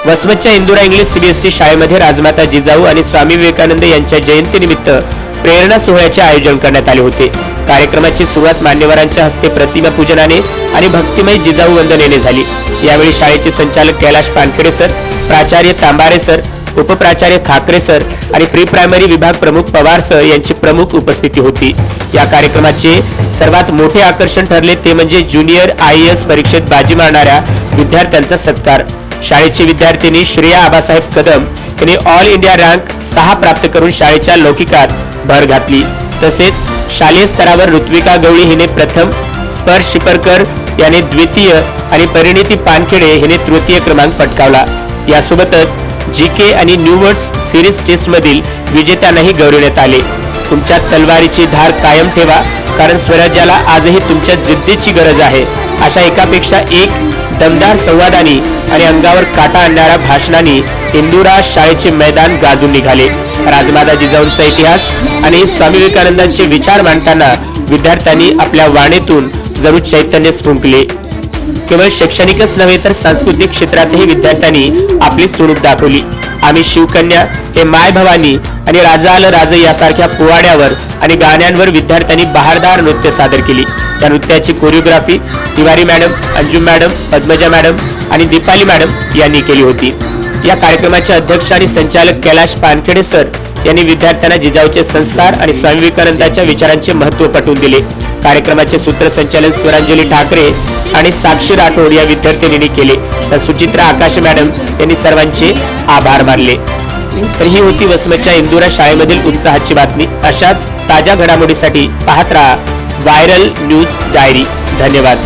वसमतच्या Indura English CBSE शाळेमध्ये राजमाता जिजाऊ आणि स्वामी विवेकानंद यांच्या जयंतीनिमित्त प्रेरणा सोहळ्याचे आयोजन करण्यात आले होते। कार्यक्रमाची सुरुवात मान्यवरांच्या हस्ते प्रतिमा पूजनाने आणि भक्तिमय जिजाऊ वंदनेने झाली। यावेळी शाळेचे संचालक कैलाश पानखेडे सर, प्राचार्य तांबारे सर, उपप्राचार्य खाकरे सर आणि प्री प्रायमरी विभाग प्रमुख पवार सर यांची प्रमुख उपस्थिती होती। या कार्यक्रमाचे सर्वात मोठे आकर्षण ठरले ते म्हणजे ज्युनियर IAS परीक्षेत बाजी मारणाऱ्या विद्यार्थ्यांचा सत्कार। शाळेची विद्यार्थिनी श्रेया आबासाहेब कदम यांनी ऑल इंडिया रँक 6 प्राप्त करून शाळेच्या लौकिकात भर घातली। तसेच शालेय स्तरावर ऋत्विका गवळी हिने प्रथम, स्पर्श शिपरकर याने द्वितीय आणि परिणिती पानखेडे हिने तृतीय क्रमांक पटकावला। यासोबतच GK आणि न्यू वर्ड्स सिरीज टेस्ट मधील विजेत्यांनाही गौरवण्यात आले। तुमच्या तलवारीची धार कायम ठेवा, कारण स्वराज्याला आजही तुमच्या जिद्दीची गरज आहे, अशा एकापेक्षा एक दमदार संवादांनी आणि अंगावर काटा आणणाऱ्या भाषणांनी इंदुरा शाळेचे मैदान गाजून निघाले। राजमाता जिजाऊंचा इतिहास आणि स्वामी विवेकानंदांचे विचार मांडताना विद्यार्थ्यांनी आपल्या वाणीतून जणू चैतन्य फुंकले। केवळ शैक्षणिकच नव्हे तर सांस्कृतिक क्षेत्रातही विद्यार्थ्यांनी आपली सुणूक दाखवली। आम्ही शिवकन्या, हे माय भवानी आणि राजा आलं राज यासारख्या पोवाड्यावर आणि गाण्यांवर विद्यार्थ्यांनी बहारदार नृत्य सादर केली। या नृत्याची choreography Tiwari madam, Anjum madam, Padmaja madam आणि दीपाली मॅडम यांनी केली होती। या कार्यक्रमाचे अध्यक्ष आणि संचालक कैलाश पानखेडे सर यांनी विद्यार्थ्यांना जिजाऊचे संस्कार आणि स्वामी विवेकानंदांच्या विचारांचे महत्त्व पटवून दिले। कार्यक्रमाचे सूत्रसंचालन स्वरांजली ठाकरे आणि साक्षी राठोड या विद्यार्थिनींनी केले, तर सुचित्रा आकाश मॅडम यांनी सर्वांचे आभार मानले। तर ही होती वसमतच्या इंदुरा शाळेमधील उत्साहाची बातमी। अशाच ताज्या घडामोडीसाठी पाहत रहा व्हायरल न्यूज डायरी। धन्यवाद।